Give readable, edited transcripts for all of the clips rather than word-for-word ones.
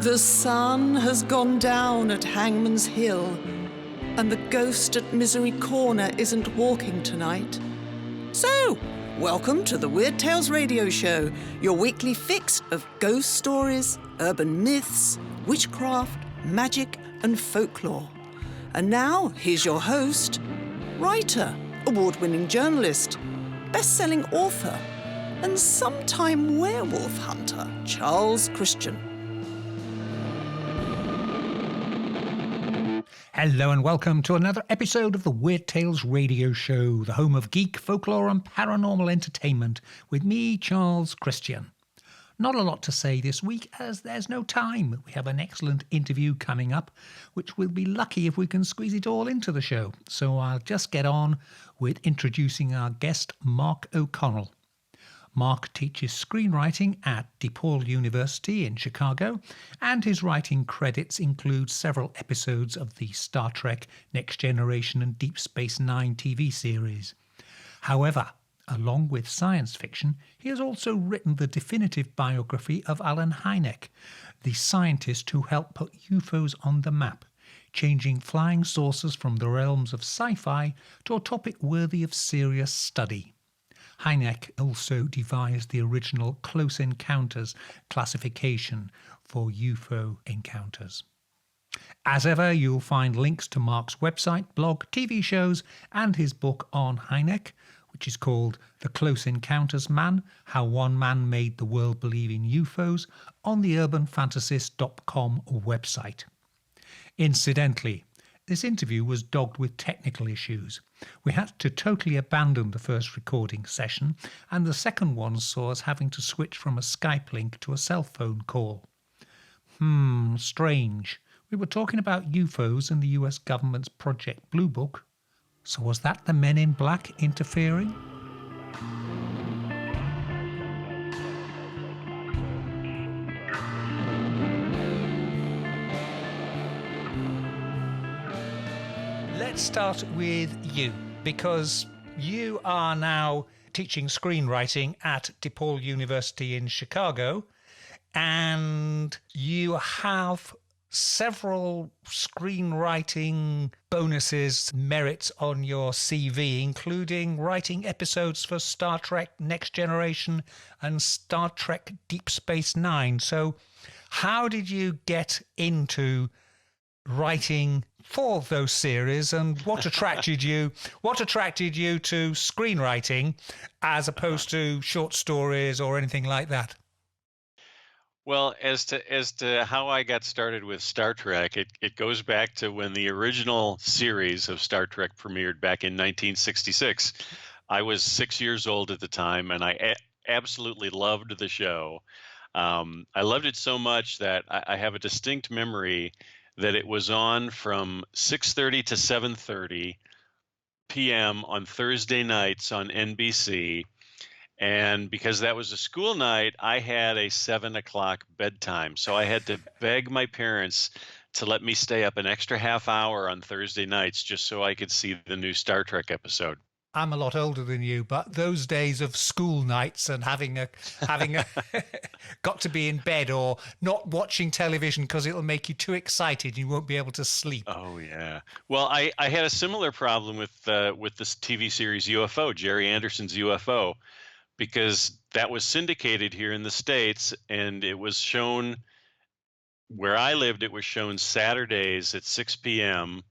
The sun has gone down at Hangman's Hill, and the ghost at Misery Corner isn't walking tonight. So, welcome to the Weird Tales Radio Show, your weekly fix of ghost stories, urban myths, witchcraft, magic, and folklore. And now, here's your host, writer, award-winning journalist, best-selling author, and sometime werewolf hunter, Charles Christian. Hello and welcome to another episode of the Weird Tales Radio Show, the home of geek, folklore and paranormal entertainment, with me, Charles Christian. Not a lot to say this week as there's no time. We have an excellent interview coming up, which we'll be lucky if we can squeeze it all into the show. So I'll just get on with introducing our guest, Mark O'Connell. Mark teaches screenwriting at DePaul University in Chicago, and his writing credits include several episodes of the Star Trek, Next Generation and Deep Space Nine TV series. However, along with science fiction, he has also written the definitive biography of Alan Hynek, the scientist who helped put UFOs on the map, changing flying saucers from the realms of sci-fi to a topic worthy of serious study. Hynek also devised the original Close Encounters classification for UFO encounters. As ever, you'll find links to Mark's website, blog, TV shows, and his book on Hynek, which is called The Close Encounters Man, How One Man Made the World Believe in UFOs, on the urbanfantasist.com website. Incidentally, this interview was dogged with technical issues. We had to totally abandon the first recording session, and the second one saw us having to switch from a Skype link to a cell phone call. Strange. We were talking about UFOs and the US government's Project Blue Book. So was that the Men in Black interfering? Let's start with you, because you are now teaching screenwriting at DePaul University in Chicago, and you have several screenwriting bonuses, merits on your CV, including writing episodes for Star Trek Next Generation and Star Trek Deep Space Nine. So how did you get into writing for those series, and what attracted you to screenwriting as opposed to short stories or anything like that? Well, as to how I got started with Star Trek, it goes back to when the original series of Star Trek premiered back in 1966. I was 6 years old at the time, and I absolutely loved the show. I loved it so much that I have a distinct memory that it was on from 6:30 to 7:30 p.m. on Thursday nights on NBC. And because that was a school night, I had a 7 o'clock bedtime. So I had to beg my parents to let me stay up an extra half hour on Thursday nights just so I could see the new Star Trek episode. I'm a lot older than you, but those days of school nights and having got to be in bed or not watching television because it'll make you too excited, you won't be able to sleep. Oh yeah. Well, I had a similar problem with this TV series UFO, Jerry Anderson's UFO, because that was syndicated here in the States, and it was shown where I lived. It was shown Saturdays at 6 p.m.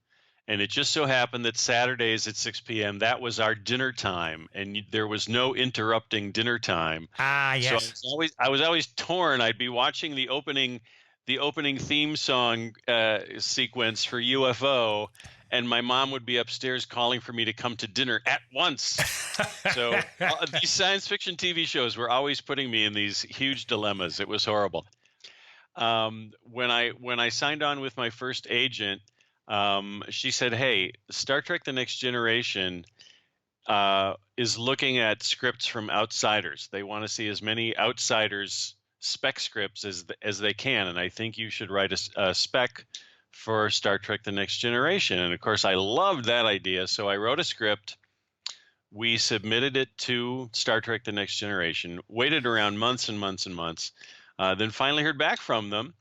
And it just so happened that Saturdays at 6 p.m., that was our dinner time, and there was no interrupting dinner time. Ah, yes. So I was always torn. I'd be watching the opening theme song sequence for UFO, and my mom would be upstairs calling for me to come to dinner at once. So these science fiction TV shows were always putting me in these huge dilemmas. It was horrible. When I signed on with my first agent, she said, "Hey, Star Trek: The Next Generation is looking at scripts from outsiders. They want to see as many outsiders spec scripts as they can, and I think you should write a spec for Star Trek: The Next Generation." And of course, I loved that idea, so I wrote a script. We submitted it to Star Trek: The Next Generation, waited around months and months and months, then finally heard back from them.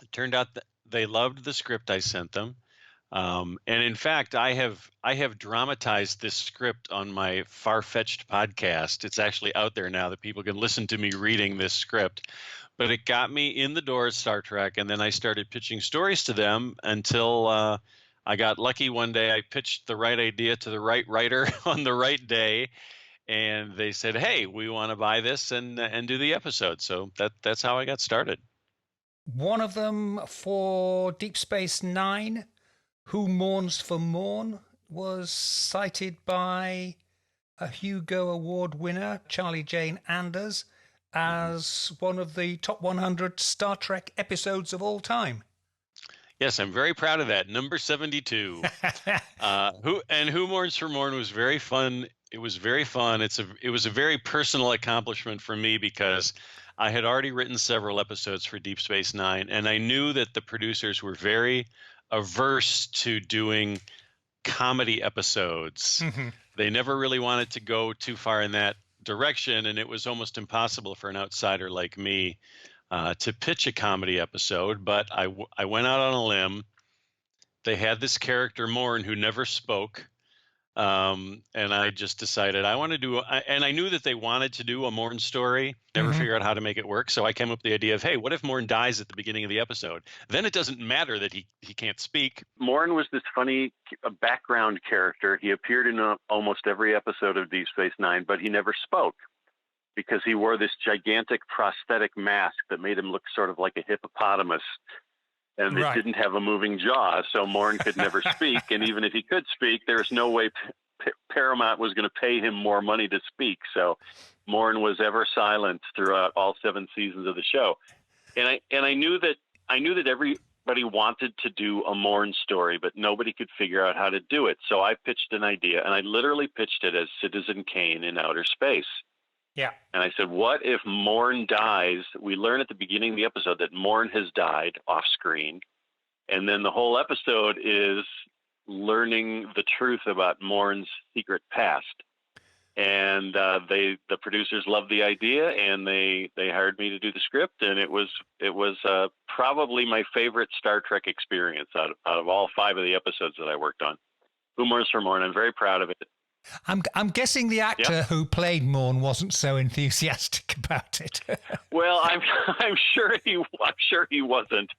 It turned out that they loved the script I sent them. And in fact, I have dramatized this script on my Far-Fetched podcast. It's actually out there now that people can listen to me reading this script. But it got me in the door at Star Trek, and then I started pitching stories to them until I got lucky one day. I pitched the right idea to the right writer on the right day, and they said, "Hey, we want to buy this and do the episode." So that's how I got started. One of them for Deep Space Nine, Who Mourns for Morn, was cited by a Hugo Award winner, Charlie Jane Anders, as one of the top 100 Star Trek episodes of all time. Yes, I'm very proud of that. Number 72. Who Mourns for Morn was very fun. It was very fun. It was a very personal accomplishment for me because I had already written several episodes for Deep Space Nine, and I knew that the producers were very averse to doing comedy episodes. They never really wanted to go too far in that direction, and it was almost impossible for an outsider like me to pitch a comedy episode. But I went out on a limb. They had this character, Morn, who never spoke. And I just decided I want to do, and I knew that they wanted to do a Morn story, never figure out how to make it work. So I came up with the idea of, hey, what if Morn dies at the beginning of the episode? Then it doesn't matter that he can't speak. Morn was this funny background character. He appeared in almost every episode of Deep Space Nine, but he never spoke because he wore this gigantic prosthetic mask that made him look sort of like a hippopotamus. And it didn't have a moving jaw, so Morn could never speak. And even if he could speak, there's no way Paramount was going to pay him more money to speak. So Morn was ever silent throughout all 7 seasons of the show. And I knew that everybody wanted to do a Morn story, but nobody could figure out how to do it. So I pitched an idea, and I literally pitched it as Citizen Kane in outer space. Yeah. And I said, what if Morn dies? We learn at the beginning of the episode that Morn has died off screen. And then the whole episode is learning the truth about Morn's secret past. And the producers loved the idea, and they hired me to do the script. And it was probably my favorite Star Trek experience out of all 5 of the episodes that I worked on. Who Mourns for Morn? I'm very proud of it. I'm guessing the actor who played Morn wasn't so enthusiastic about it. Well, I'm sure he wasn't.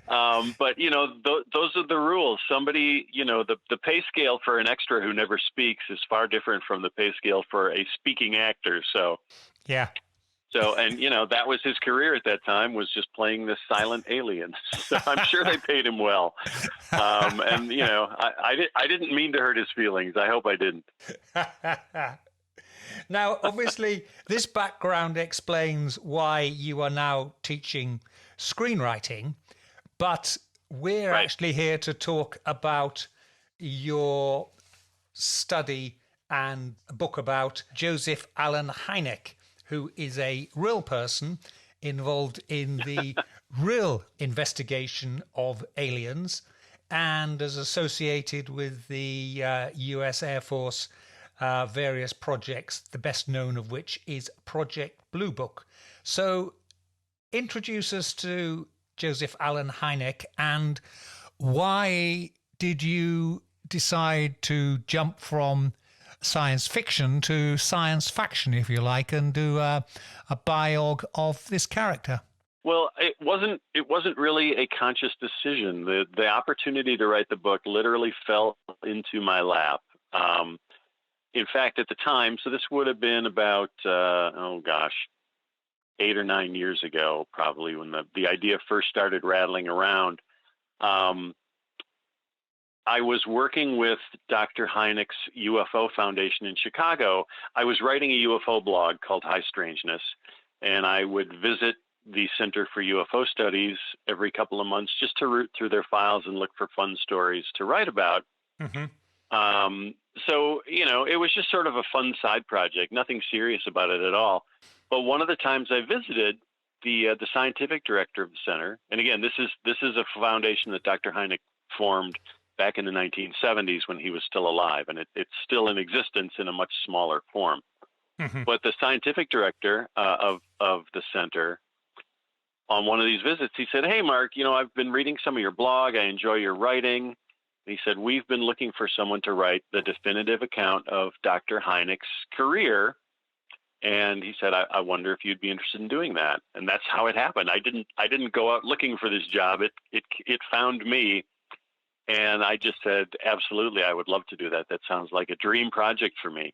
But those are the rules. Somebody, the pay scale for an extra who never speaks is far different from the pay scale for a speaking actor. So yeah. So, and that was his career at that time, was just playing this silent alien. So I'm sure they paid him well. And I didn't mean to hurt his feelings. I hope I didn't. Now, obviously, this background explains why you are now teaching screenwriting, but we're actually here to talk about your study and a book about Joseph Allen Hynek, who is a real person involved in the real investigation of aliens and is associated with the US Air Force various projects, the best known of which is Project Blue Book. So introduce us to Joseph Allen Hynek, and why did you decide to jump from science fiction to science faction, if you like, and do a biog of this character? Well, it wasn't really a conscious decision. The opportunity to write the book literally fell into my lap. In fact, at the time, so this would have been about 8 or 9 years ago, probably, when the idea first started rattling around. I was working with Dr. Hynek's UFO Foundation in Chicago. I was writing a UFO blog called High Strangeness, and I would visit the Center for UFO Studies every couple of months just to root through their files and look for fun stories to write about. Mm-hmm. So, it was just sort of a fun side project, nothing serious about it at all. But one of the times I visited, the scientific director of the center, and again, this is a foundation that Dr. Hynek formed back in the 1970s when he was still alive, and it's still in existence in a much smaller form. Mm-hmm. But the scientific director of the center on one of these visits, he said, "Hey, Mark, I've been reading some of your blog. I enjoy your writing." He said, "We've been looking for someone to write the definitive account of Dr. Hynek's career." And he said, I wonder if you'd be interested in doing that. And that's how it happened. I didn't go out looking for this job. It found me. And I just said, absolutely, I would love to do that. That sounds like a dream project for me.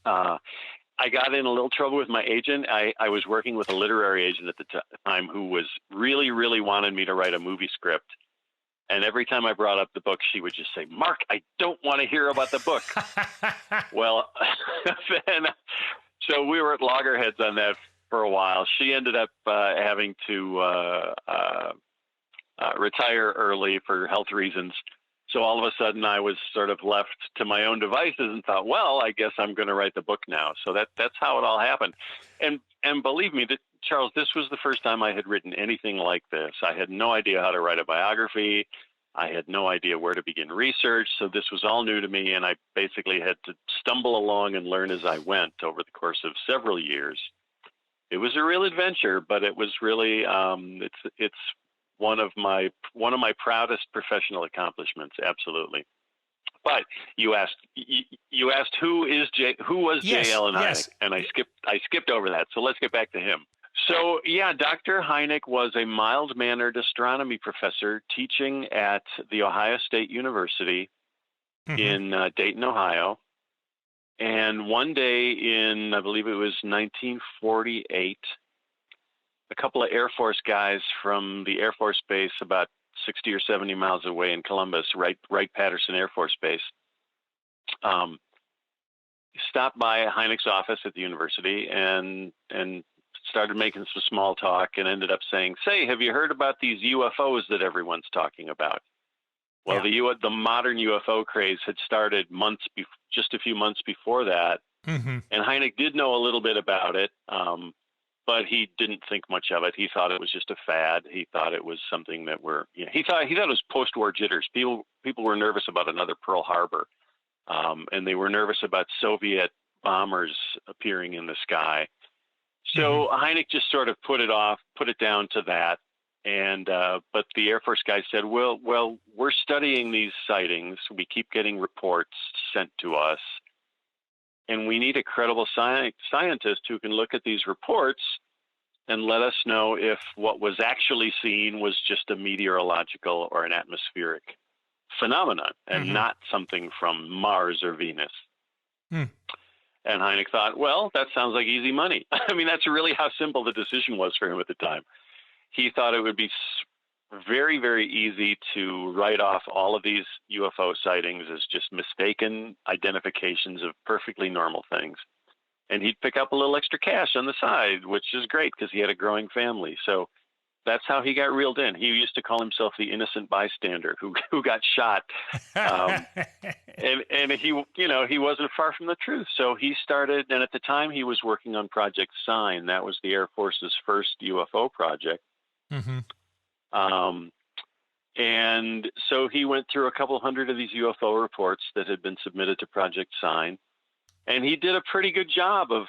I got in a little trouble with my agent. I was working with a literary agent at the time who was really, really wanted me to write a movie script. And every time I brought up the book, she would just say, "Mark, I don't want to hear about the book." Well, so we were at loggerheads on that for a while. She ended up having to retire early for health reasons. So all of a sudden I was sort of left to my own devices and thought, well, I guess I'm going to write the book now. So that's how it all happened. And believe me, Charles, this was the first time I had written anything like this. I had no idea how to write a biography. I had no idea where to begin research. So this was all new to me. And I basically had to stumble along and learn as I went over the course of several years. It was a real adventure, but it was really, it's one of my proudest professional accomplishments. Absolutely. But you asked who was Yes, J. Allen Hynek, yes. and I skipped over that. So let's get back to him. So yeah, Dr. Hynek was a mild-mannered astronomy professor teaching at the Ohio State University in Dayton, Ohio. And one day in, I believe it was 1948, a couple of Air Force guys from the Air Force Base about 60 or 70 miles away in Columbus, Wright-Patterson Air Force Base, stopped by Hynek's office at the university and started making some small talk and ended up saying, "Say, have you heard about these UFOs that everyone's talking about?" Well, the modern UFO craze had started just a few months before that, and Hynek did know a little bit about it, but he didn't think much of it. He thought it was just a fad. He thought it was something that he thought it was post-war jitters. People were nervous about another Pearl Harbor, and they were nervous about Soviet bombers appearing in the sky. So Hynek just sort of put it down to that. And but the Air Force guy said, well, we're studying these sightings. We keep getting reports sent to us, and we need a credible scientist who can look at these reports and let us know if what was actually seen was just a meteorological or an atmospheric phenomenon and not something from Mars or Venus. And Hynek thought, well, that sounds like easy money. I mean, that's really how simple the decision was for him at the time. He thought it would be very, very easy to write off all of these UFO sightings as just mistaken identifications of perfectly normal things. And he'd pick up a little extra cash on the side, which is great because he had a growing family. So that's how he got reeled in. He used to call himself the innocent bystander who got shot. And he wasn't far from the truth. So he started, and at the time he was working on Project Sign. That was the Air Force's first UFO project. And so he went through a couple hundred of these UFO reports that had been submitted to Project Sign. And he did a pretty good job of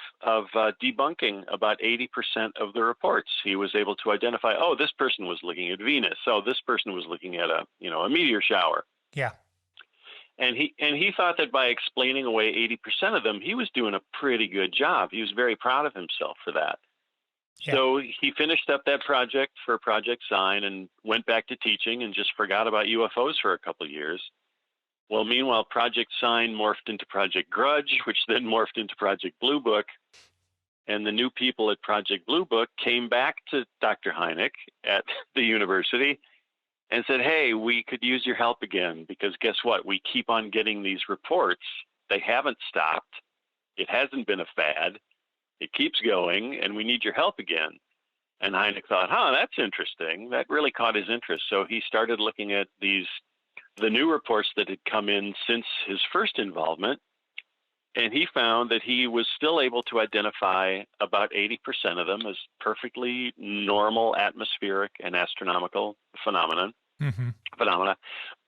debunking about 80% of the reports. He was able to identify, oh, this person was looking at Venus. Oh, this person was looking at a meteor shower. Yeah. And he thought that by explaining away 80% of them, he was doing a pretty good job. He was very proud of himself for that. Yeah. So he finished up that project for Project Sign and went back to teaching and just forgot about UFOs for a couple of years. Well, meanwhile, Project Sign morphed into Project Grudge, which then morphed into Project Blue Book. And the new people at Project Blue Book came back to Dr. Hynek at the university and said, hey, we could use your help again, because guess what? We keep on getting these reports. They haven't stopped. It hasn't been a fad. It keeps going, and we need your help again. And Hynek thought, that's interesting. That really caught his interest. So he started looking at the new reports that had come in since his first involvement, and he found that he was still able to identify about 80% of them as perfectly normal atmospheric and astronomical phenomena.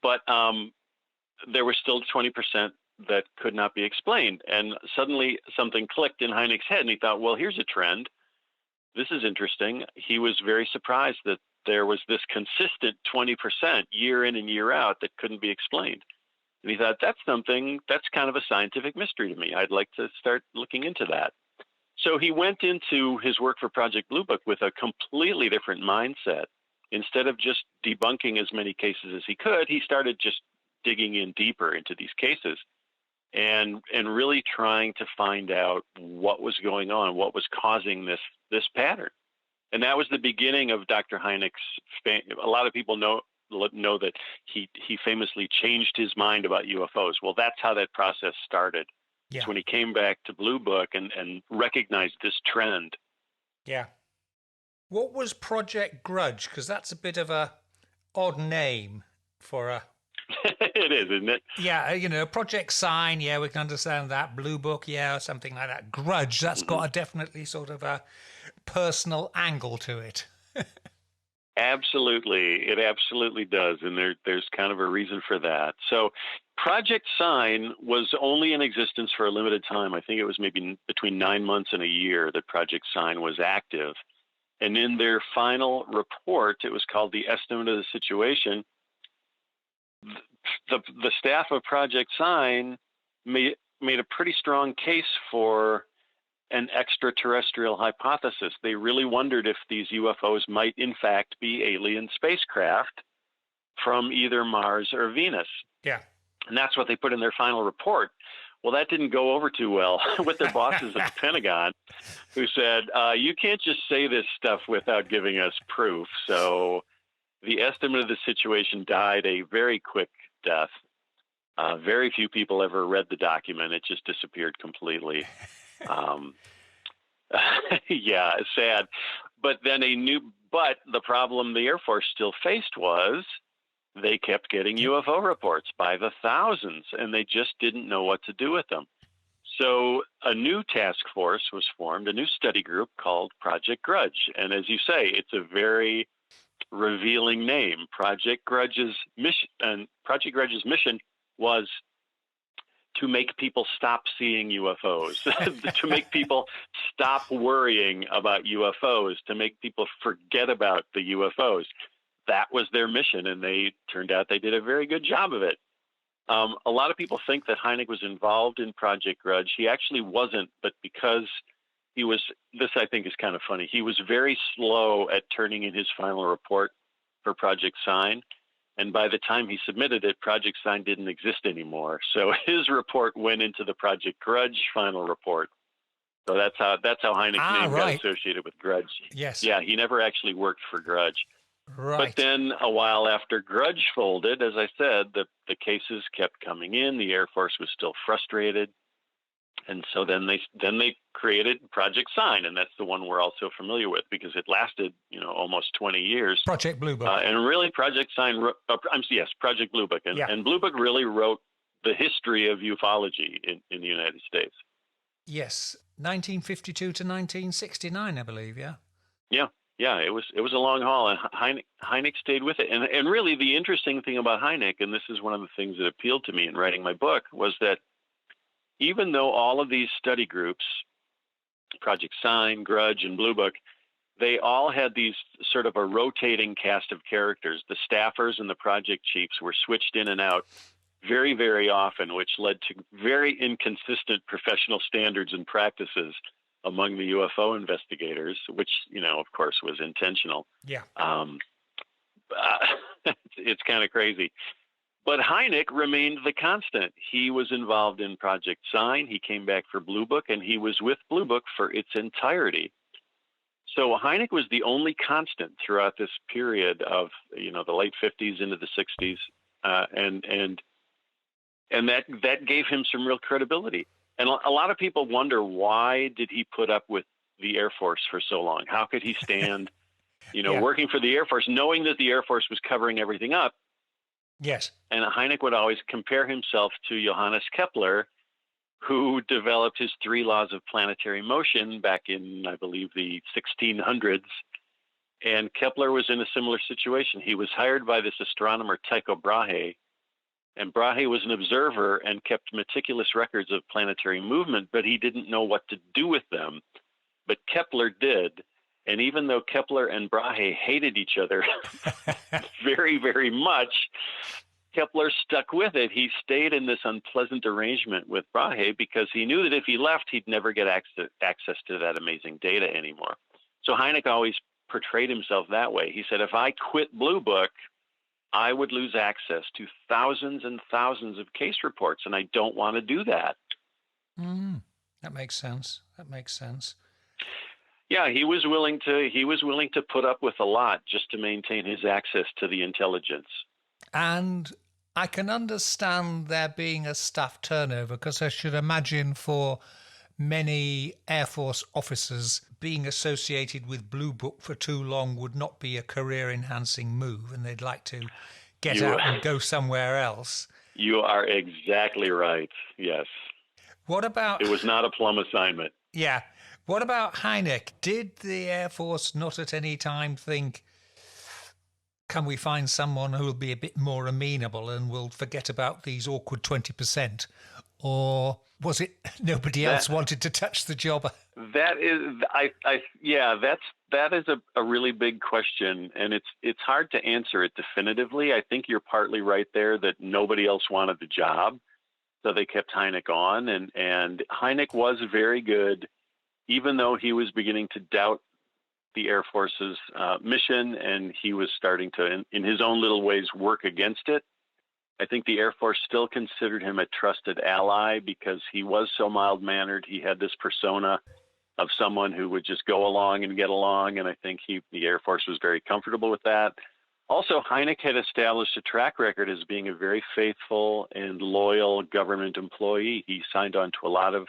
But there were still 20% that could not be explained. And suddenly something clicked in Hynek's head, and he thought, well, here's a trend. this is interesting. He was very surprised that there was this consistent 20% year in and year out that couldn't be explained. And he thought, that's kind of a scientific mystery to me. I'd like to start looking into that. So he went into his work for Project Blue Book with a completely different mindset. Instead of just debunking as many cases as he could, he started just digging in deeper into these cases and really trying to find out what was going on, what was causing this pattern. And that was the beginning of Dr. Hynek's fame. A lot of people know that he famously changed his mind about UFOs. Well, that's how that process started. Yeah. It's when he came back to Blue Book and recognized this trend. Yeah. What was Project Grudge? Because that's a bit of a odd name for a... It is, isn't it? Yeah, Project Sign, yeah, we can understand that. Blue Book, yeah, or something like that. Grudge, that's got a definitely sort of a personal angle to it. Absolutely. It absolutely does. And there's kind of a reason for that. So Project Sign was only in existence for a limited time. I think it was maybe between 9 months and a year that Project Sign was active. And in their final report, it was called the Estimate of the Situation. The staff of Project Sign made a pretty strong case for an extraterrestrial hypothesis. They really wondered if these UFOs might in fact be alien spacecraft from either Mars or Venus. Yeah. And that's what they put in their final report. Well, that didn't go over too well with their bosses at the Pentagon, who said, you can't just say this stuff without giving us proof. So the Estimate of the Situation died a very quick death. Very few people ever read the document. It just disappeared completely. Yeah, sad. But the problem the Air Force still faced was they kept getting UFO reports by the thousands, and they just didn't know what to do with them. So a new task force was formed, a new study group called Project Grudge. And as you say, it's a very revealing name. Project Grudge's mission was to make people stop seeing UFOs, to make people stop worrying about UFOs, to make people forget about the UFOs. That was their mission, and they turned out they did a very good job of it. A lot of people think that Hynek was involved in Project Grudge. He actually wasn't, but because this I think is kind of funny, he was very slow at turning in his final report for Project Sign. And by the time he submitted it, Project Sign didn't exist anymore. So his report went into the Project Grudge final report. So that's how Hynek's name got associated with Grudge. Yes. Yeah, he never actually worked for Grudge. Right. But then a while after Grudge folded, as I said, the cases kept coming in. The Air Force was still frustrated. And so then they created Project Sign, and that's the one we're also familiar with because it lasted, almost 20 years. Project Blue Book. And really Project Sign, Project Blue Book. And Blue Book really wrote the history of ufology in the United States. Yes, 1952 to 1969, I believe, yeah? Yeah, it was a long haul, and Hynek stayed with it. And really the interesting thing about Hynek, and this is one of the things that appealed to me in writing my book, was that even though all of these study groups, Project Sign, Grudge, and Blue Book, they all had these sort of a rotating cast of characters. The staffers and the project chiefs were switched in and out very, very often, which led to very inconsistent professional standards and practices among the UFO investigators, which, of course, was intentional. Yeah. It's kind of crazy. But Hynek remained the constant. He was involved in Project Sign. He came back for Blue Book, and he was with Blue Book for its entirety. So Hynek was the only constant throughout this period of, the late 50s into the 60s, and that gave him some real credibility. And a lot of people wonder, why did he put up with the Air Force for so long? How could he stand, working for the Air Force, knowing that the Air Force was covering everything up? Yes. And Hynek would always compare himself to Johannes Kepler, who developed his 3 laws of planetary motion back in, I believe, the 1600s. And Kepler was in a similar situation. He was hired by this astronomer, Tycho Brahe, and Brahe was an observer and kept meticulous records of planetary movement, but he didn't know what to do with them. But Kepler did, And even though Kepler and Brahe hated each other very, very much, Kepler stuck with it. He stayed in this unpleasant arrangement with Brahe because he knew that if he left, he'd never get access to that amazing data anymore. So Hynek always portrayed himself that way. He said, if I quit Blue Book, I would lose access to thousands and thousands of case reports, and I don't want to do that. That makes sense. Yeah, he was willing to put up with a lot just to maintain his access to the intelligence. And I can understand there being a staff turnover, because I should imagine for many Air Force officers, being associated with Blue Book for too long would not be a career-enhancing move, and they'd like to get out and go somewhere else. You are exactly right, yes. What about... It was not a plum assignment. Yeah. What about Hynek? Did the Air Force not at any time think, can we find someone who will be a bit more amenable and will forget about these awkward 20%? Or was it nobody else wanted to touch the job? That is a really big question, and it's hard to answer it definitively. I think you're partly right there that nobody else wanted the job, so they kept Hynek on, and Hynek was very good, even though he was beginning to doubt the Air Force's mission, and he was starting to, in his own little ways, work against it. I think the Air Force still considered him a trusted ally because he was so mild-mannered. He had this persona of someone who would just go along and get along, and I think the Air Force was very comfortable with that. Also, Hynek had established a track record as being a very faithful and loyal government employee. He signed on to a lot of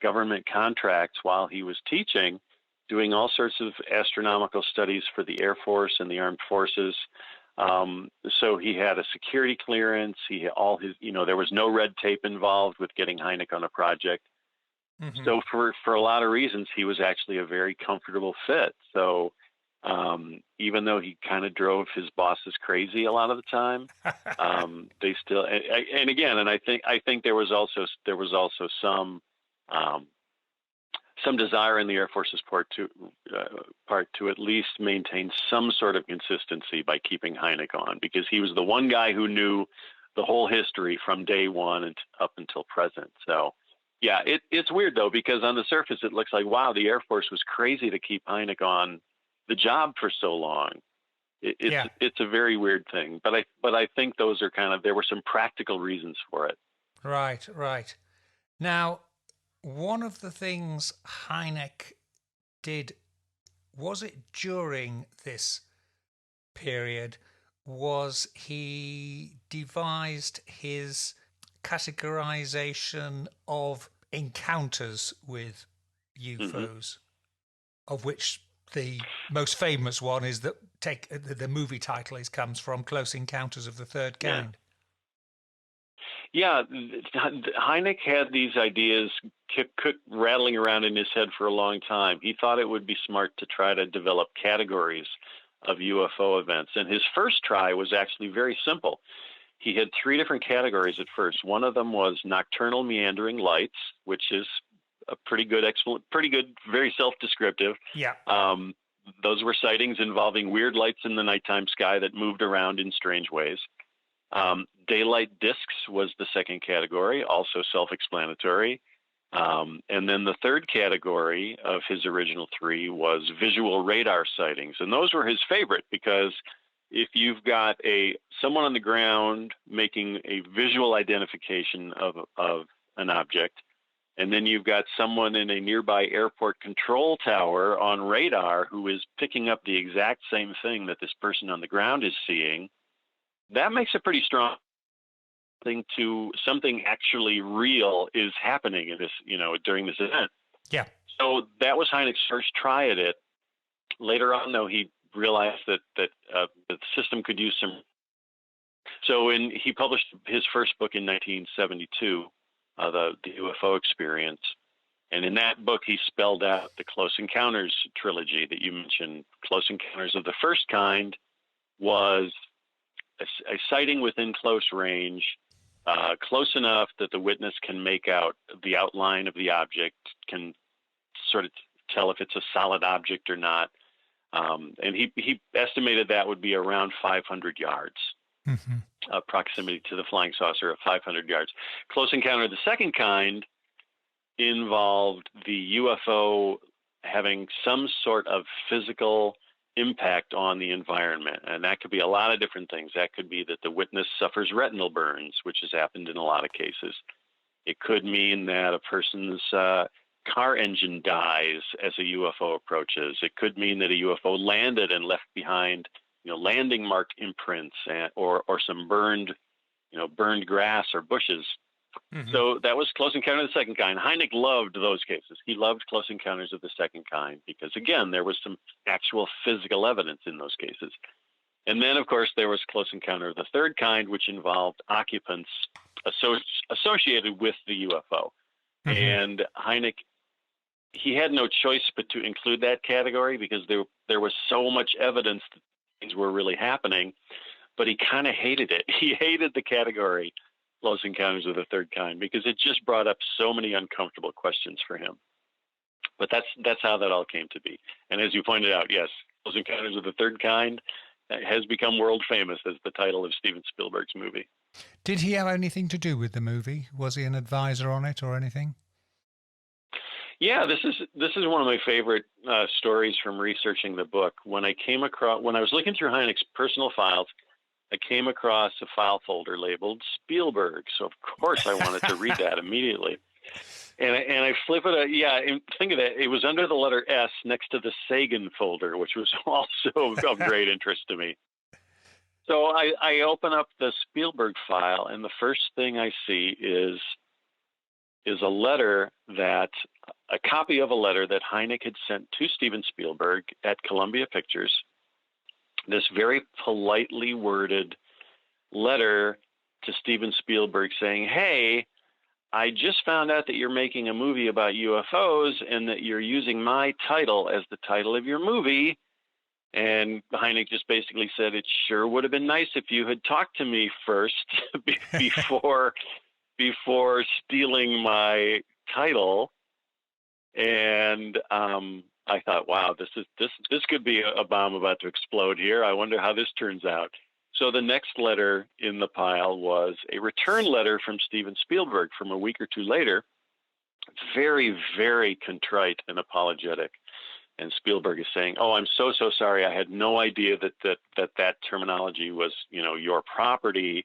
government contracts while he was teaching, doing all sorts of astronomical studies for the Air Force and the Armed Forces. So he had a security clearance. He had all his, there was no red tape involved with getting Hynek on a project. Mm-hmm. So for a lot of reasons, he was actually a very comfortable fit. So even though he kind of drove his bosses crazy a lot of the time, they still, and I think there was also some desire in the Air Force's part to at least maintain some sort of consistency by keeping Hynek on, because he was the one guy who knew the whole history from day one and up until present. So, yeah, it's weird though, because on the surface it looks like, wow, the Air Force was crazy to keep Hynek on the job for so long. It's a very weird thing, but I think those are there were some practical reasons for it. Right. Now, one of the things Hynek did, was it during this period, was he devised his categorization of encounters with UFOs, of which the most famous one is that the movie title comes from Close Encounters of the Third Kind. Yeah, Hynek had these ideas rattling around in his head for a long time. He thought it would be smart to try to develop categories of UFO events. And his first try was actually very simple. He had 3 different categories at first. One of them was nocturnal meandering lights, which is a pretty good, very self-descriptive. Yeah. Those were sightings involving weird lights in the nighttime sky that moved around in strange ways. Daylight discs was the second category, also self-explanatory. And then the third category of his original 3 was visual radar sightings. And those were his favorite, because if you've got someone on the ground making a visual identification of an object, and then you've got someone in a nearby airport control tower on radar who is picking up the exact same thing that this person on the ground is seeing, that makes a pretty strong thing to something actually real is happening in this, during this event. Yeah. So that was Hynek's first try at it. Later on, though, he realized that the system could use some. So he published his first book in 1972, the UFO Experience, and in that book he spelled out the Close Encounters trilogy that you mentioned. Close Encounters of the First Kind was a sighting within close range, close enough that the witness can make out the outline of the object, can sort of tell if it's a solid object or not. And he estimated that would be around 500 yards, proximity to the flying saucer of 500 yards. Close Encounter of the Second Kind involved the UFO having some sort of physical impact on the environment. And that could be a lot of different things. That could be that the witness suffers retinal burns, which has happened in a lot of cases. It could mean that a person's car engine dies as a UFO approaches. It could mean that a UFO landed and left behind, landing mark imprints or some burned grass or bushes. So that was Close Encounter of the Second Kind. Hynek loved those cases. He loved Close Encounters of the Second Kind because, again, there was some actual physical evidence in those cases. And then, of course, there was Close Encounter of the Third Kind, which involved occupants associated with the UFO. And Hynek, he had no choice but to include that category because there was so much evidence that things were really happening, but he kind of hated it. He hated the category Close Encounters of the Third Kind because it just brought up so many uncomfortable questions for him. But that's how that all came to be. And as you pointed out, yes, Close Encounters of the Third Kind has become world famous as the title of Steven Spielberg's movie. Did he have anything to do with the movie? Was he an advisor on it or anything? Yeah, this is one of my favorite stories from researching the book. When I was looking through Hynek's personal files, I came across a file folder labeled Spielberg. So of course I wanted to read that immediately. And I flip it. And think of that. It was under the letter S next to the Sagan folder, which was also of great interest to me. So I open up the Spielberg file, and the first thing I see is a copy of a letter that Hynek had sent to Steven Spielberg at Columbia Pictures. This very politely worded letter to Steven Spielberg saying, "Hey, I just found out that you're making a movie about UFOs and that you're using my title as the title of your movie." And Hynek just basically said, "It sure would have been nice if you had talked to me first before stealing my title." And I thought, wow, this could be a bomb about to explode here. I wonder how this turns out. So the next letter in the pile was a return letter from Steven Spielberg from a week or two later. Very, very contrite and apologetic. And Spielberg is saying, "Oh, I'm so sorry. I had no idea that terminology was, your property."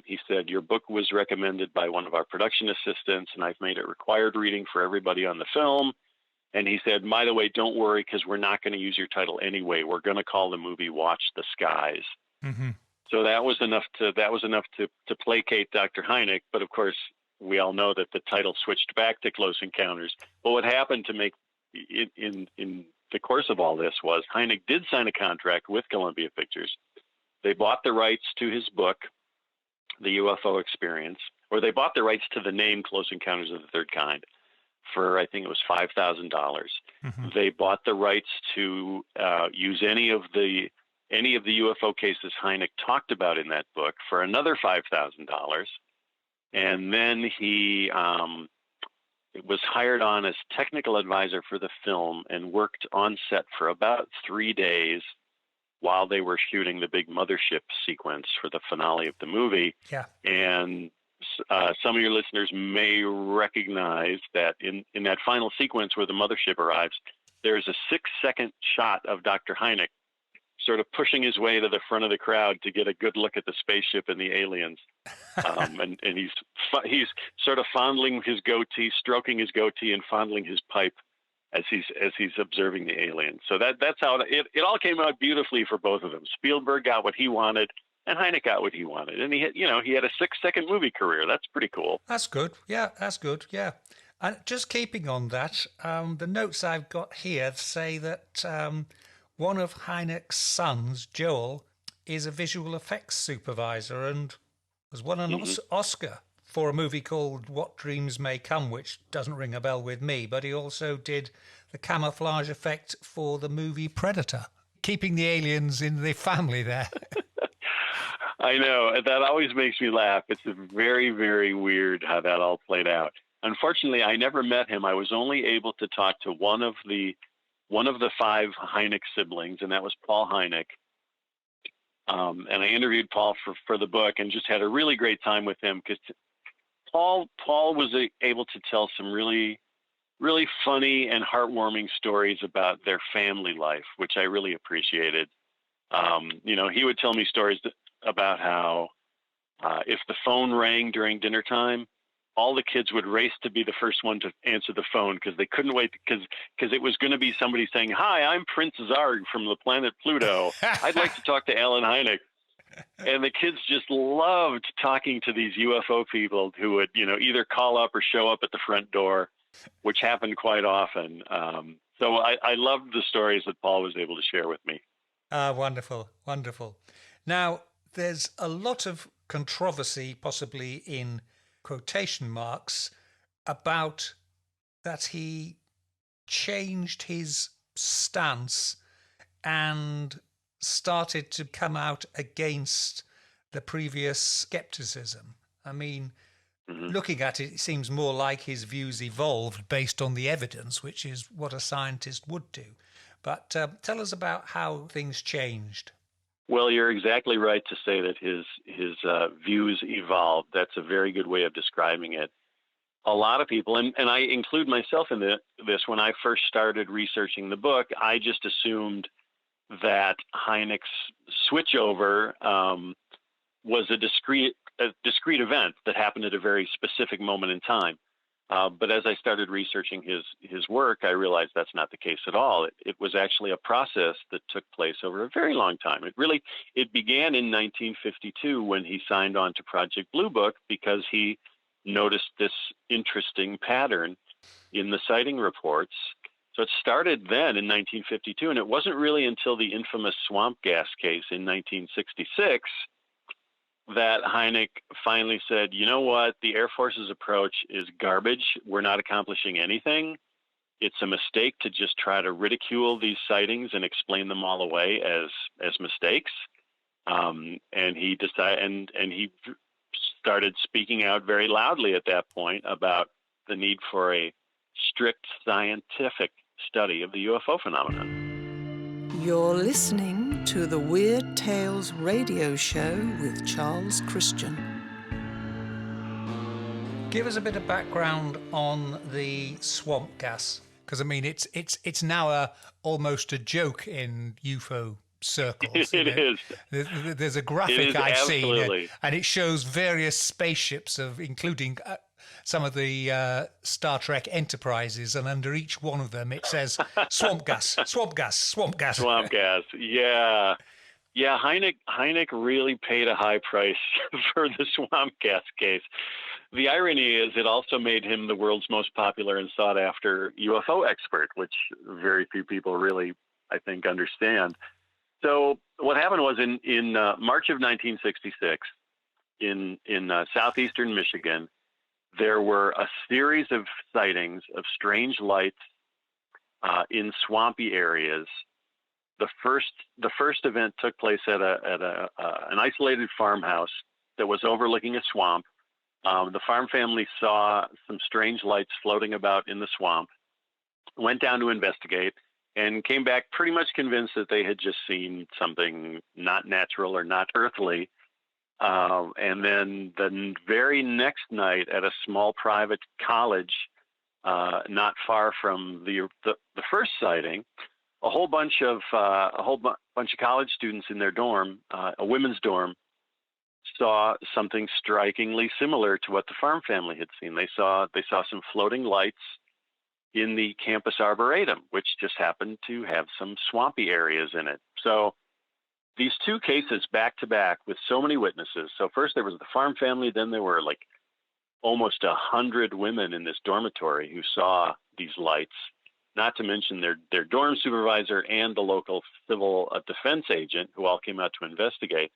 He said, "Your book was recommended by one of our production assistants, and I've made it required reading for everybody on the film." And he said, "By the way, don't worry, because we're not going to use your title anyway. We're going to call the movie Watch the Skies." So that was enough to placate Dr. Hynek. But of course, we all know that the title switched back to Close Encounters. But what happened to make in the course of all this was Hynek did sign a contract with Columbia Pictures. They bought the rights to his book, The UFO Experience, or they bought the rights to the name Close Encounters of the Third Kind for, I think it was $5,000. They bought the rights to use any of the UFO cases Hynek talked about in that book for another $5,000. And then he was hired on as technical advisor for the film and worked on set for about 3 days while they were shooting the big mothership sequence for the finale of the movie. Yeah. And some of your listeners may recognize that in that final sequence where the mothership arrives, there's a 6-second shot of Dr. Hynek sort of pushing his way to the front of the crowd to get a good look at the spaceship and the aliens. And he's sort of fondling his goatee, stroking his goatee and fondling his pipe as he's observing the aliens. So that's how it all came out beautifully for both of them. Spielberg got what he wanted, and Hynek got what he wanted. And he had a 6-second movie career. That's pretty cool. That's good. Yeah, that's good. Yeah. And just keeping on that, the notes I've got here say that one of Hynek's sons, Joel, is a visual effects supervisor and has won an Oscar for a movie called What Dreams May Come, which doesn't ring a bell with me, but he also did the camouflage effect for the movie Predator, keeping the aliens in the family there. I know. That always makes me laugh. It's very, very weird how that all played out. Unfortunately, I never met him. I was only able to talk to one of the one of the 5 Hynek siblings, and that was Paul Hynek. And I interviewed Paul for the book and just had a really great time with him, because Paul was able to tell some really, really funny and heartwarming stories about their family life, which I really appreciated. He would tell me stories about how if the phone rang during dinner time, all the kids would race to be the first one to answer the phone because they couldn't wait, because it was going to be somebody saying, "Hi, I'm Prince Zarg from the planet Pluto. I'd like to talk to Alan Hynek." And the kids just loved talking to these UFO people who would, either call up or show up at the front door, which happened quite often. So I loved the stories that Paul was able to share with me. Wonderful, wonderful. Now, there's a lot of controversy, possibly in quotation marks, about that he changed his stance and started to come out against the previous skepticism. I mean, looking at it, it seems more like his views evolved based on the evidence, which is what a scientist would do. But tell us about how things changed. Well, you're exactly right to say that his views evolved. That's a very good way of describing it. A lot of people, and I include myself in this, when I first started researching the book, I just assumed that Hynek's switchover was a discrete event that happened at a very specific moment in time. But as I started researching his work, I realized that's not the case at all. It was actually a process that took place over a very long time. It began in 1952 when he signed on to Project Blue Book, because he noticed this interesting pattern in the sighting reports. So it started then in 1952, and it wasn't really until the infamous swamp gas case in 1966 that Hynek finally said, "You know what? The Air Force's approach is garbage. We're not accomplishing anything. It's a mistake to just try to ridicule these sightings and explain them all away as mistakes." And he decided, and he started speaking out very loudly at that point about the need for a strict scientific study of the UFO phenomenon. You're listening to the Weird Tales radio show with Charles Christian. Give us a bit of background on the swamp gas, because I mean it's now almost a joke in UFO circles. It is. There's a graphic I've absolutely seen, and it shows various spaceships including some of the Star Trek Enterprises, and under each one of them it says swamp gas, swamp gas, swamp gas. Swamp gas, yeah. Hynek really paid a high price for the swamp gas case. The irony is it also made him the world's most popular and sought after UFO expert, which very few people really, I think, understand. So what happened was in March of 1966 in southeastern Michigan, there were a series of sightings of strange lights in swampy areas. The first event took place at an isolated farmhouse that was overlooking a swamp. The farm family saw some strange lights floating about in the swamp, went down to investigate, and came back pretty much convinced that they had just seen something not natural or not earthly. And then the very next night at a small private college, not far from the first sighting, a whole bunch of college students in their dorm, a women's dorm, saw something strikingly similar to what the farm family had seen. They saw some floating lights in the campus arboretum, which just happened to have some swampy areas in it. So these two cases back to back with so many witnesses. So first there was the farm family, then there were like almost 100 women in this dormitory who saw these lights, not to mention their dorm supervisor and the local civil defense agent who all came out to investigate.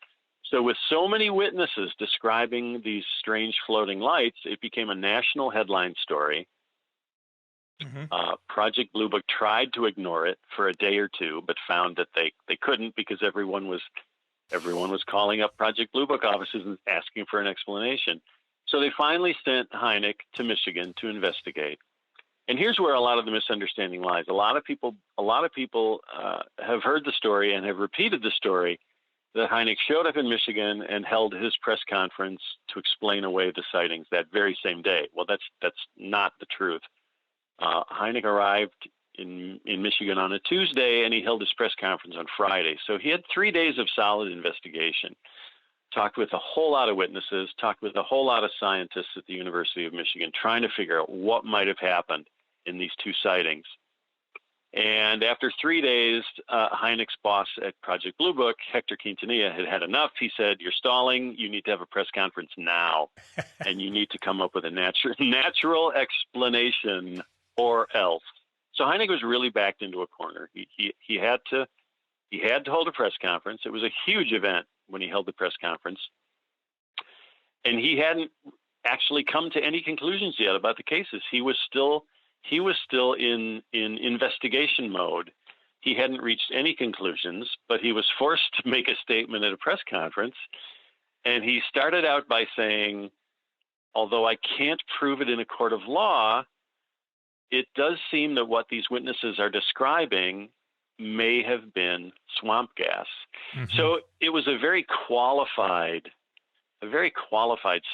So with so many witnesses describing these strange floating lights, it became a national headline story. Project Blue Book tried to ignore it for a day or two, but found that they couldn't, because everyone was calling up Project Blue Book offices and asking for an explanation. So they finally sent Hynek to Michigan to investigate. And here's where a lot of the misunderstanding lies. A lot of people have heard the story and have repeated the story that Hynek showed up in Michigan and held his press conference to explain away the sightings that very same day. Well, that's not the truth. Hynek arrived in Michigan on a Tuesday, and he held his press conference on Friday. So he had 3 days of solid investigation, talked with a whole lot of witnesses, talked with a whole lot of scientists at the University of Michigan, trying to figure out what might have happened in these two sightings. And after 3 days, Hynek's boss at Project Blue Book, Hector Quintanilla, had had enough. He said, "You're stalling. You need to have a press conference now, and you need to come up with a natural explanation, or else." So Hynek was really backed into a corner. He had to hold a press conference. It was a huge event when he held the press conference, and he hadn't actually come to any conclusions yet about the cases. He was still in investigation mode. He hadn't reached any conclusions, but he was forced to make a statement at a press conference. And he started out by saying, although I can't prove it in a court of law, it does seem that what these witnesses are describing may have been swamp gas. Mm-hmm. So it was a very qualified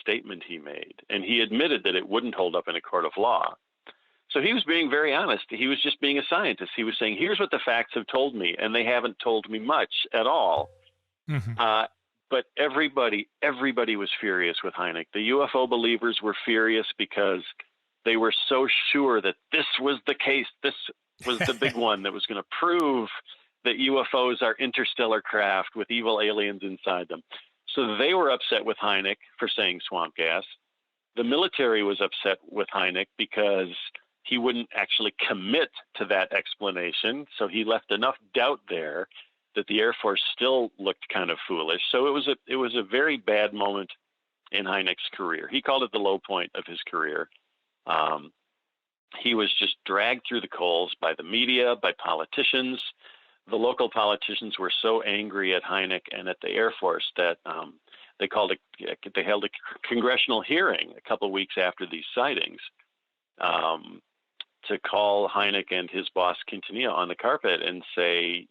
statement he made. And he admitted that it wouldn't hold up in a court of law. So he was being very honest. He was just being a scientist. He was saying, here's what the facts have told me, and they haven't told me much at all. Mm-hmm. But everybody was furious with Hynek. The UFO believers were furious because they were so sure that this was the case. This was the big one that was going to prove that UFOs are interstellar craft with evil aliens inside them. So they were upset with Hynek for saying swamp gas. The military was upset with Hynek because he wouldn't actually commit to that explanation. So he left enough doubt there that the Air Force still looked kind of foolish. So it was a very bad moment in Hynek's career. He called it the low point of his career. He was just dragged through the coals by the media, by politicians. The local politicians were so angry at Hynek and at the Air Force that they held a congressional hearing a couple of weeks after these sightings to call Hynek and his boss Quintanilla on the carpet and say,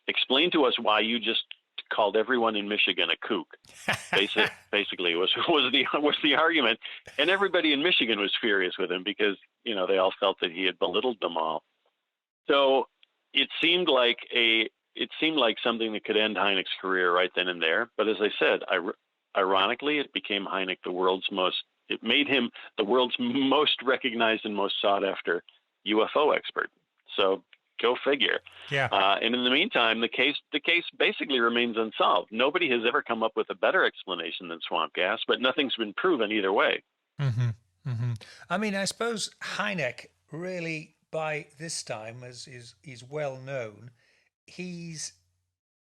explain to us why you just called everyone in Michigan a kook. Basically was the argument, and everybody in Michigan was furious with him because they all felt that he had belittled them all. So it seemed like something that could end Hynek's career right then and there. But as I said, ironically, it became Hynek it made him the world's most recognized and most sought after UFO expert. So go figure. Yeah. And in the meantime, the case basically remains unsolved. Nobody has ever come up with a better explanation than swamp gas, but nothing's been proven either way. Mm-hmm. Mm-hmm. I mean, I suppose Hynek really, by this time, as is well known, he's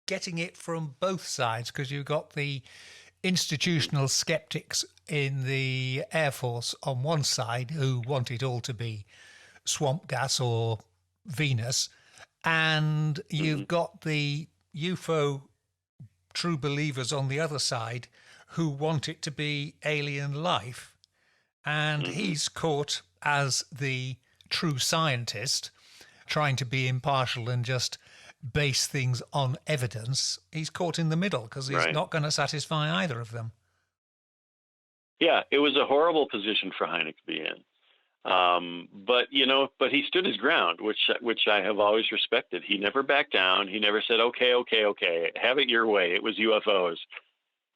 getting it from both sides, because you've got the institutional skeptics in the Air Force on one side who want it all to be swamp gas or Venus, and you've got the UFO true believers on the other side who want it to be alien life. And he's caught as the true scientist, trying to be impartial and just base things on evidence. He's caught in the middle because he's not going to satisfy either of them. Yeah, it was a horrible position for Hynek to be in. But he stood his ground, which I have always respected. He never backed down. He never said, okay, have it your way. It was UFOs.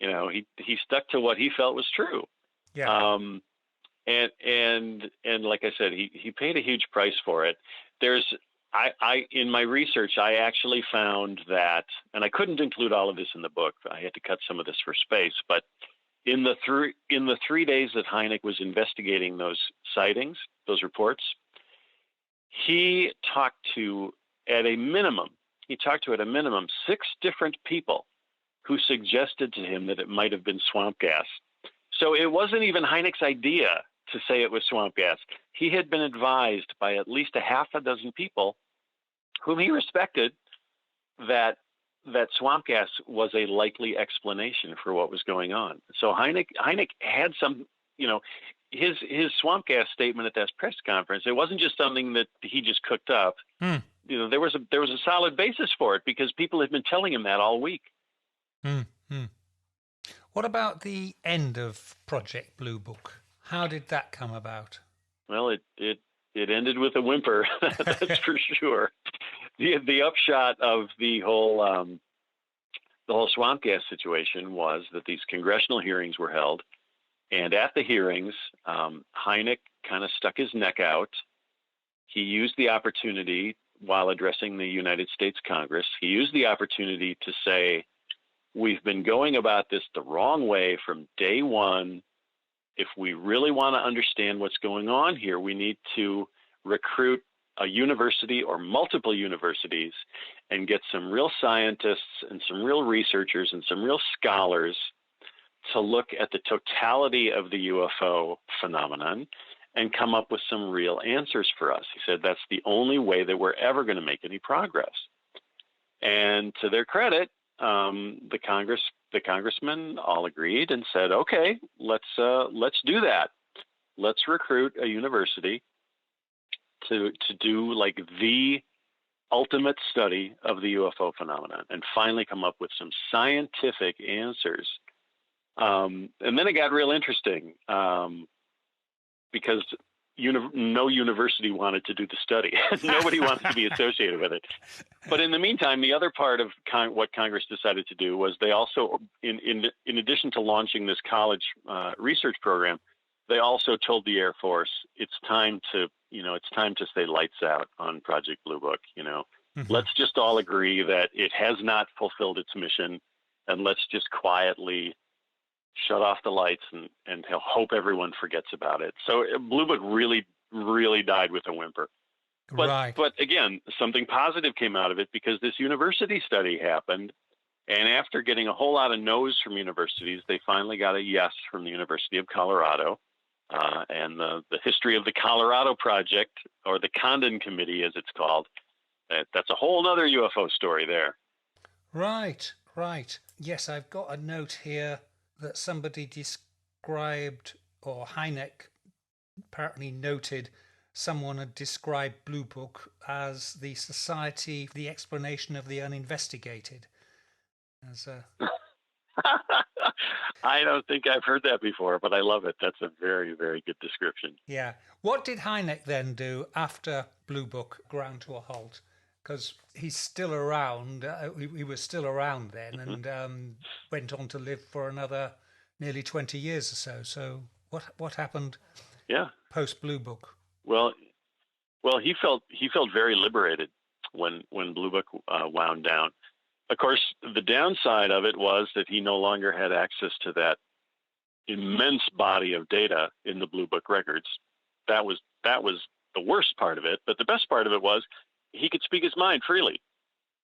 He stuck to what he felt was true. Yeah. And like I said, he paid a huge price for it. In my research, I actually found that, and I couldn't include all of this in the book. I had to cut some of this for space, but in the 3 days that Hynek was investigating those sightings, those reports, he talked to at a minimum 6 different people who suggested to him that it might have been swamp gas. So it wasn't even Hynek's idea to say it was swamp gas. He had been advised by at least a half a dozen people whom he respected that swamp gas was a likely explanation for what was going on. So Hynek had some, his swamp gas statement at that press conference, it wasn't just something that he just cooked up. Hmm. There was a solid basis for it because people had been telling him that all week. Hmm. Hmm. What about the end of Project Blue Book? How did that come about? Well, it ended with a whimper, that's for sure. The upshot of the whole swamp gas situation was that these congressional hearings were held, and at the hearings, Hynek kind of stuck his neck out. He used the opportunity while addressing the United States Congress. He used the opportunity to say, we've been going about this the wrong way from day one. If we really want to understand what's going on here, we need to recruit a university or multiple universities and get some real scientists and some real researchers and some real scholars to look at the totality of the UFO phenomenon and come up with some real answers for us. He said that's the only way that we're ever going to make any progress. And to their credit, the congressmen all agreed and said, okay, let's do that. Let's recruit a university to do like the ultimate study of the UFO phenomenon and finally come up with some scientific answers. And then it got real interesting because no university wanted to do the study. Nobody wanted to be associated with it. But in the meantime, the other part of what Congress decided to do was they also, in addition to launching this college research program, they also told the Air Force it's time to say lights out on Project Blue Book. Mm-hmm. Let's just all agree that it has not fulfilled its mission, and let's just quietly shut off the lights and hope everyone forgets about it. So Blue Book really, really died with a whimper. But again, something positive came out of it because this university study happened. And after getting a whole lot of no's from universities, they finally got a yes from the University of Colorado. And the history of the Colorado Project, or the Condon Committee as it's called, that's a whole other UFO story there. Right. Yes, I've got a note here that somebody described, or Hynek apparently noted, someone had described Blue Book as the Society for the Explanation of the Uninvestigated. I don't think I've heard that before, but I love it. That's a very, very good description. Yeah. What did Hynek then do after Blue Book ground to a halt? Because he's still around. He was still around then, and went on to live for another nearly 20 years or so. So what happened? Yeah. Post Blue Book. Well, he felt very liberated when Blue Book wound down. Of course, the downside of it was that he no longer had access to that immense body of data in the Blue Book records. That was the worst part of it. But the best part of it was he could speak his mind freely.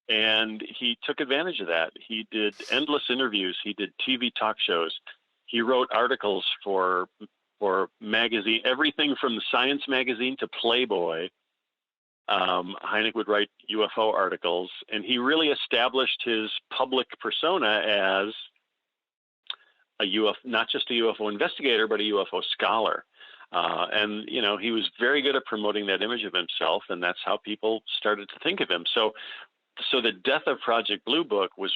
And he took advantage of that. He did endless interviews. He did TV talk shows. He wrote articles for magazine, everything from the Science magazine to Playboy. Hynek would write UFO articles, and he really established his public persona as not just a UFO investigator, but a UFO scholar. And he was very good at promoting that image of himself, and that's how people started to think of him. So the death of Project Blue Book was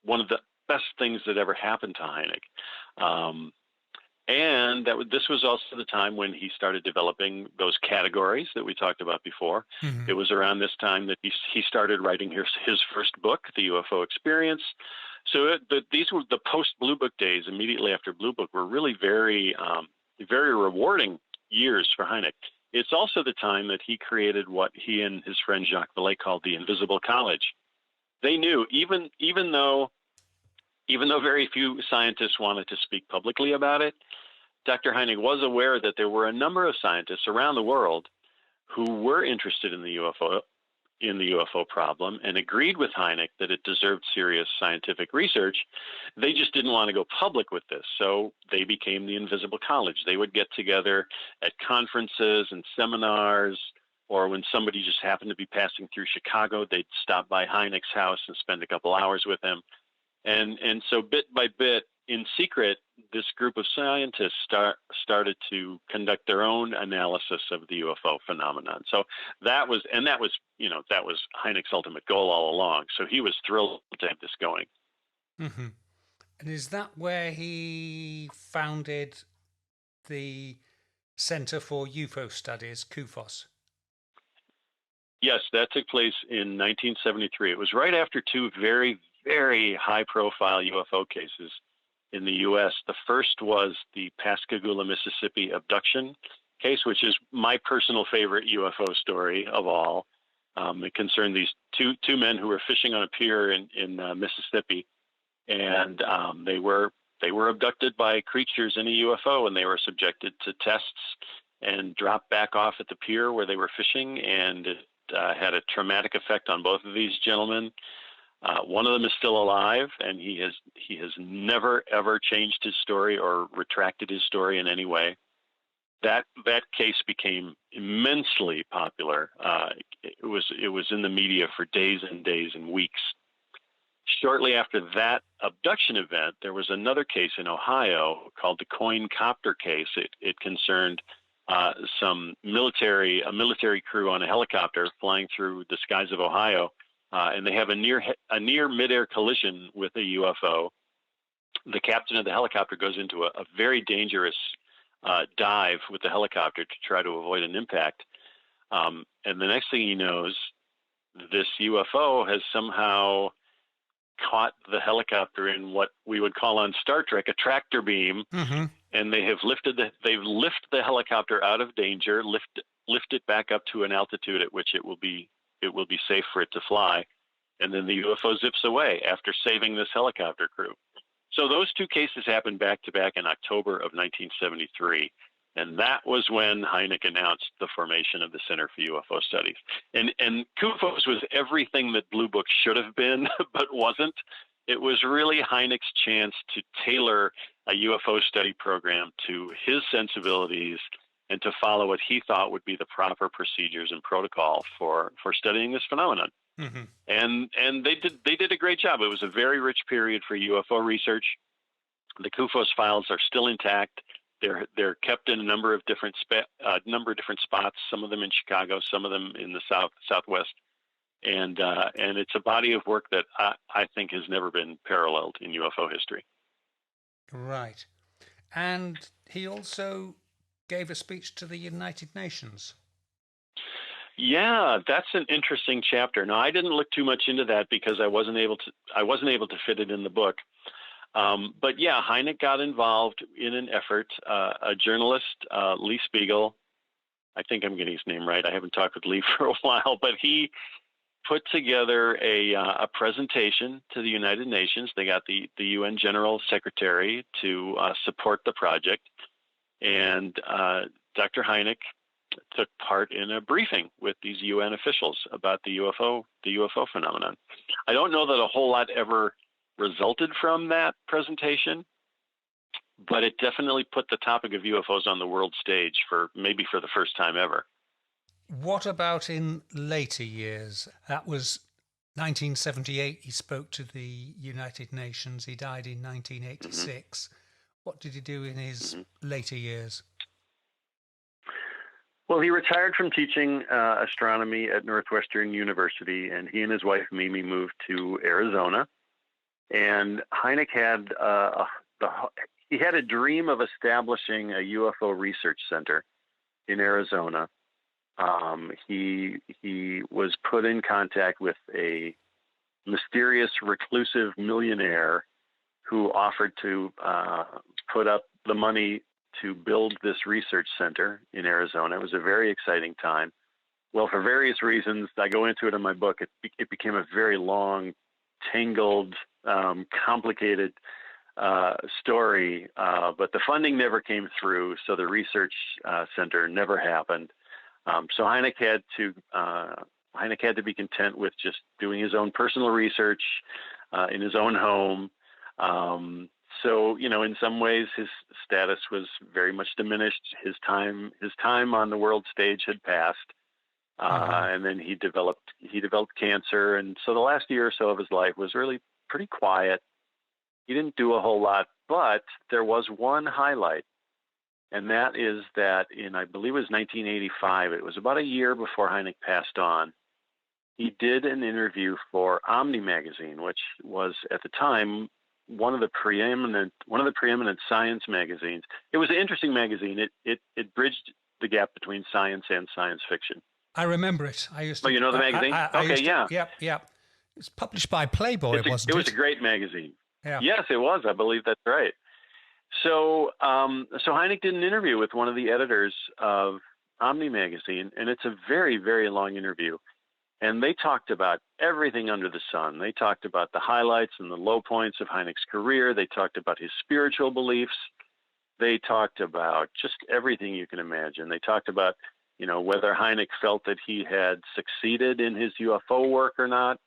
one of the best things that ever happened to Hynek. And this was also the time when he started developing those categories that we talked about before. Mm-hmm. It was around this time that he started writing his first book, The UFO Experience. So these were the post-Blue Book days immediately after Blue Book were really very, very rewarding years for Hynek. It's also the time that he created what he and his friend Jacques Vallée called the Invisible College. They knew, even though very few scientists wanted to speak publicly about it, Dr. Hynek was aware that there were a number of scientists around the world who were interested in the UFO problem and agreed with Hynek that it deserved serious scientific research. They just didn't want to go public with this, so they became the Invisible College. They would get together at conferences and seminars, or when somebody just happened to be passing through Chicago, they'd stop by Hynek's house and spend a couple hours with him. And so bit by bit, in secret, this group of scientists started to conduct their own analysis of the UFO phenomenon. So that was Hynek's ultimate goal all along. So he was thrilled to have this going. Mm-hmm. And is that where he founded the Center for UFO Studies, CUFOS? Yes, that took place in 1973. It was right after two very, very high-profile UFO cases in the U.S. The first was the Pascagoula, Mississippi abduction case, which is my personal favorite UFO story of all. It concerned these two men who were fishing on a pier in Mississippi, and they were abducted by creatures in a UFO, and they were subjected to tests and dropped back off at the pier where they were fishing, and it had a traumatic effect on both of these gentlemen. One of them is still alive, and he has never ever changed his story or retracted his story in any way. That case became immensely popular. It was in the media for days and days and weeks. Shortly after that abduction event, there was another case in Ohio called the Coin Copter case. It concerned a military crew on a helicopter flying through the skies of Ohio, and they have a near midair collision with a UFO. The captain of the helicopter goes into a very dangerous dive with the helicopter to try to avoid an impact. And the next thing he knows, this UFO has somehow caught the helicopter in what we would call on Star Trek a tractor beam, Mm-hmm. and they've lifted the helicopter out of danger, lift it back up to an altitude at which it will be safe for it to fly, and then the UFO zips away after saving this helicopter crew. So those two cases happened back to back in October of 1973. And that was when Hynek announced the formation of the Center for UFO Studies. And CUFOS was everything that Blue Book should have been, but wasn't. It was really Hynek's chance to tailor a UFO study program to his sensibilities and to follow what he thought would be the proper procedures and protocol for studying this phenomenon. Mm-hmm. And they did a great job. It was a very rich period for UFO research. The CUFOS files are still intact. They're kept in a number of different spots. Some of them in Chicago, some of them in the Southwest, and it's a body of work that I think has never been paralleled in UFO history. Right, and he also gave a speech to the United Nations. Yeah, that's an interesting chapter. Now, I didn't look too much into that because I wasn't able to fit it in the book. But yeah, Hynek got involved in an effort. A journalist, Lee Spiegel, I think I'm getting his name right. I haven't talked with Lee for a while, but he put together a presentation to the United Nations. They got the UN General Secretary to support the project, and Dr. Hynek took part in a briefing with these UN officials about the UFO phenomenon. I don't know that a whole lot ever resulted from that presentation, but it definitely put the topic of UFOs on the world stage for the first time ever. What about in later years? That was 1978. He spoke to the United Nations. He died in 1986. Mm-hmm. What did he do in his later years? Well, he retired from teaching astronomy at Northwestern University, and he and his wife Mimi moved to Arizona. And Hynek had a dream of establishing a UFO research center in Arizona. He was put in contact with a mysterious reclusive millionaire who offered to put up the money to build this research center in Arizona. It was a very exciting time. Well, for various reasons, I go into it in my book, it became a very long, tangled, complicated story, but the funding never came through, so the research center never happened. So Hynek had to be content with just doing his own personal research in his own home. So, in some ways his status was very much diminished. His time on the world stage had passed. And then he developed cancer. And so the last year or so of his life was really pretty quiet. He didn't do a whole lot, but there was one highlight, and that is that in, I believe it was 1985, it was about a year before Hynek passed on, he did an interview for Omni magazine, which was at the time one of the preeminent science magazines. It was an interesting magazine. It bridged the gap between science and science fiction. I remember it. I used to. Oh, you know the magazine? Yeah. Yep. It's published by Playboy, wasn't it? It was a great magazine. Yeah. Yes, it was. I believe that's right. So, so Hynek did an interview with one of the editors of Omni magazine, and it's a very, very long interview. And they talked about everything under the sun. They talked about the highlights and the low points of Hynek's career. They talked about his spiritual beliefs. They talked about just everything you can imagine. They talked about, whether Hynek felt that he had succeeded in his UFO work or not.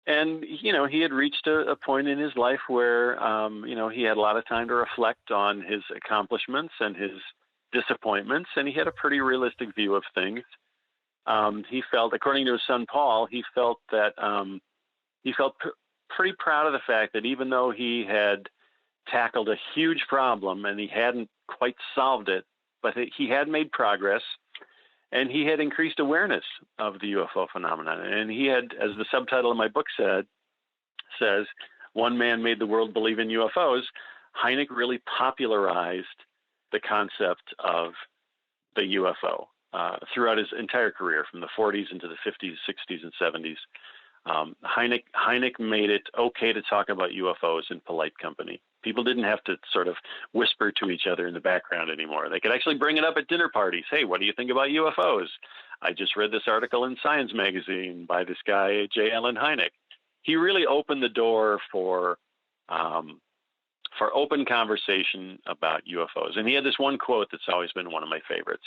And, he had reached a point in his life where, he had a lot of time to reflect on his accomplishments and his disappointments, and he had a pretty realistic view of things. He felt, according to his son Paul, he felt pretty proud of the fact that even though he had tackled a huge problem and he hadn't quite solved it, but he had made progress, and he had increased awareness of the UFO phenomenon. And he had, as the subtitle of my book says, one man made the world believe in UFOs. Hynek really popularized the concept of the UFO throughout his entire career, from the 40s into the 50s, 60s, and 70s. Hynek made it okay to talk about UFOs in polite company. People didn't have to sort of whisper to each other in the background anymore. They could actually bring it up at dinner parties. Hey, what do you think about UFOs? I just read this article in Science magazine by this guy, J. Allen Hynek. He really opened the door for open conversation about UFOs. And he had this one quote that's always been one of my favorites.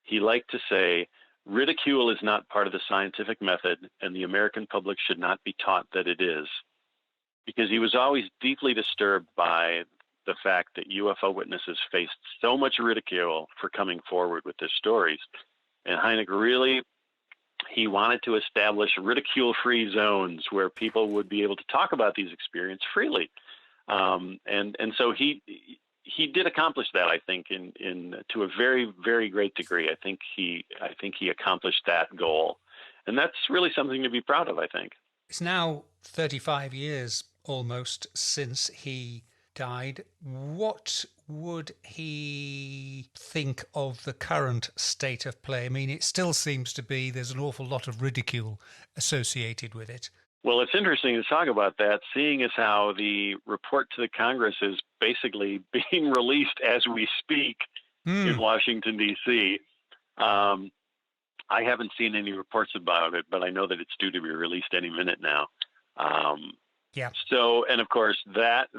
He liked to say, "Ridicule is not part of the scientific method, and the American public should not be taught that it is." Because he was always deeply disturbed by the fact that UFO witnesses faced so much ridicule for coming forward with their stories. And Hynek really, he wanted to establish ridicule-free zones where people would be able to talk about these experiences freely. And so he did accomplish that, I think, in to a very, very great degree. I think he accomplished that goal, and that's really something to be proud of, I think. It's now 35 years almost since he died. What would he think of the current state of play? I mean, it still seems to be there's an awful lot of ridicule associated with it. Well, it's interesting to talk about that, seeing as how the report to the Congress is basically being released as we speak in Washington, D.C. I haven't seen any reports about it, but I know that it's due to be released any minute now. Yeah. So, and of course, that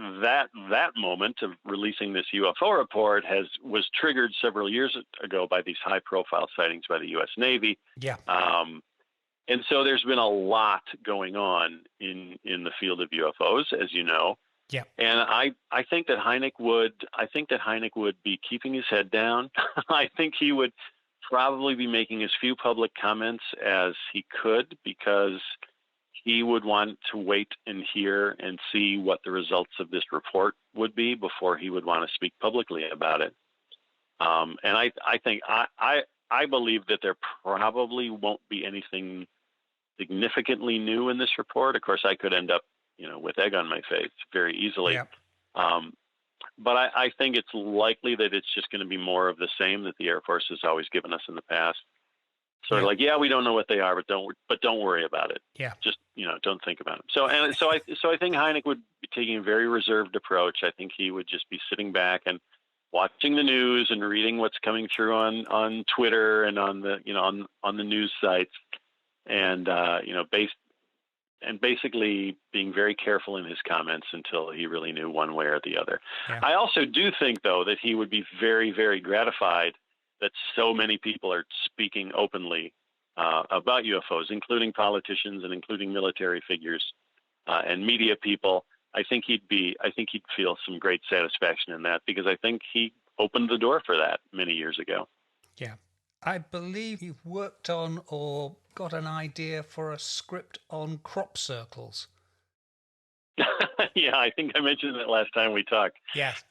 moment of releasing this UFO report was triggered several years ago by these high-profile sightings by the U.S. Navy. Yeah. And so there's been a lot going on in the field of UFOs, as you know. Yeah. And I think that Hynek would be keeping his head down. I think he would probably be making as few public comments as he could, because he would want to wait and hear and see what the results of this report would be before he would want to speak publicly about it. And I believe that there probably won't be anything significantly new in this report. Of course, I could end up, with egg on my face very easily. Yeah. But I think it's likely that it's just going to be more of the same that the Air Force has always given us in the past. Sort of like, yeah, we don't know what they are, but don't worry about it. Yeah. Just, don't think about them. So I think Hynek would be taking a very reserved approach. I think he would just be sitting back and watching the news and reading what's coming through on Twitter and on the on the news sites, and basically being very careful in his comments until he really knew one way or the other. Yeah. I also do think, though, that he would be very, very gratified that so many people are speaking openly about UFOs, including politicians and including military figures and media people. I think he'd feel some great satisfaction in that, because I think he opened the door for that many years ago. Yeah. I believe you've worked on or got an idea for a script on crop circles. Yeah, I think I mentioned it last time we talked. Yes.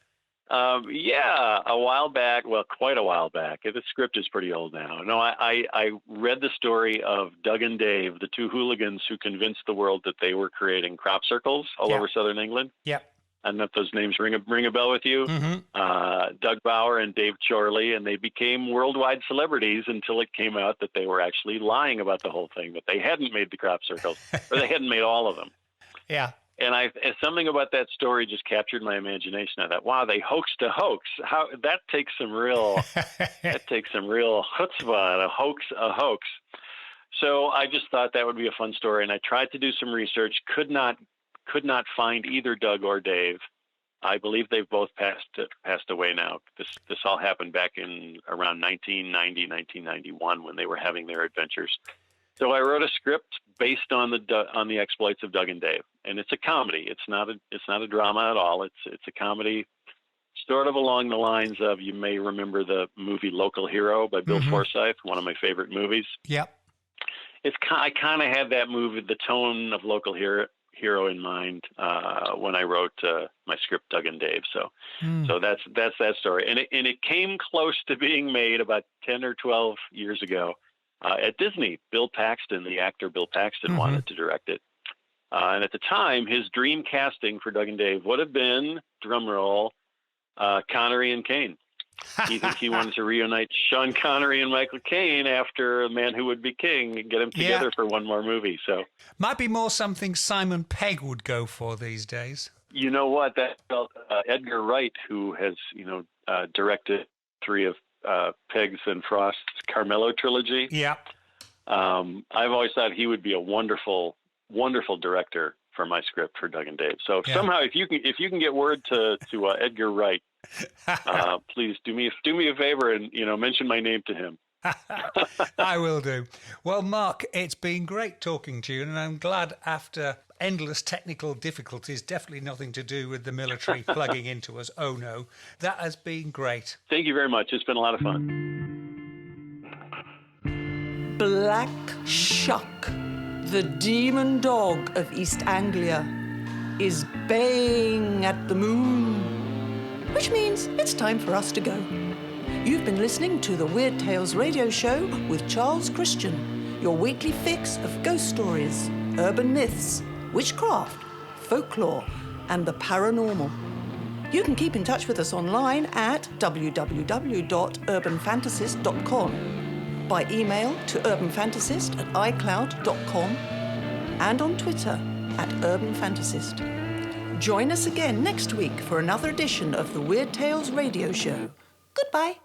Yeah, a while back, well, quite a while back. The script is pretty old now. No, I read the story of Doug and Dave, the two hooligans who convinced the world that they were creating crop circles all over southern England. Yep. I don't know if those names ring a bell with you. Mm-hmm. Doug Bauer and Dave Chorley, and they became worldwide celebrities until it came out that they were actually lying about the whole thing, that they hadn't made the crop circles, or they hadn't made all of them. Yeah. And something about that story just captured my imagination. I thought, wow, they hoaxed a hoax. How that takes some real chutzpah, a hoax. So I just thought that would be a fun story, and I tried to do some research. Could not find either Doug or Dave. I believe they've both passed away now. This all happened back in around 1990, 1991 when they were having their adventures. So I wrote a script based on the exploits of Doug and Dave, and it's a comedy. It's not a drama at all. It's a comedy, sort of along the lines of, you may remember the movie Local Hero by Bill Forsyth, one of my favorite movies. Yep. I kind of had that movie, the tone of Local Hero in mind when I wrote my script, Doug and Dave. So that's that story, and it came close to being made about 10 or 12 years ago. At Disney, the actor Bill Paxton wanted to direct it. And at the time, his dream casting for Doug and Dave would have been, drumroll, Connery and Caine. He wanted to reunite Sean Connery and Michael Caine after A Man Who Would Be King and get them together for one more movie. So might be more something Simon Pegg would go for these days. You know what? That Edgar Wright, who has directed 3 of Pegg's and Frost's Carmelo trilogy. Yeah. I've always thought he would be a wonderful director for my script for Doug and Dave. So somehow, if you can get word to Edgar Wright, please do me a favor and mention my name to him. I will do. Well, Mark, it's been great talking to you, and I'm glad after endless technical difficulties, definitely nothing to do with the military plugging into us. Oh no, that has been great. Thank you very much. It's been a lot of fun. Black Shuck, the demon dog of East Anglia, is baying at the moon, which means it's time for us to go. You've been listening to the Weird Tales radio show with Charles Christian, your weekly fix of ghost stories, urban myths, witchcraft, folklore, and the paranormal. You can keep in touch with us online at www.urbanfantasist.com, by email to urbanfantasist@icloud.com, and on Twitter @urbanfantasist. Join us again next week for another edition of the Weird Tales radio show. Goodbye.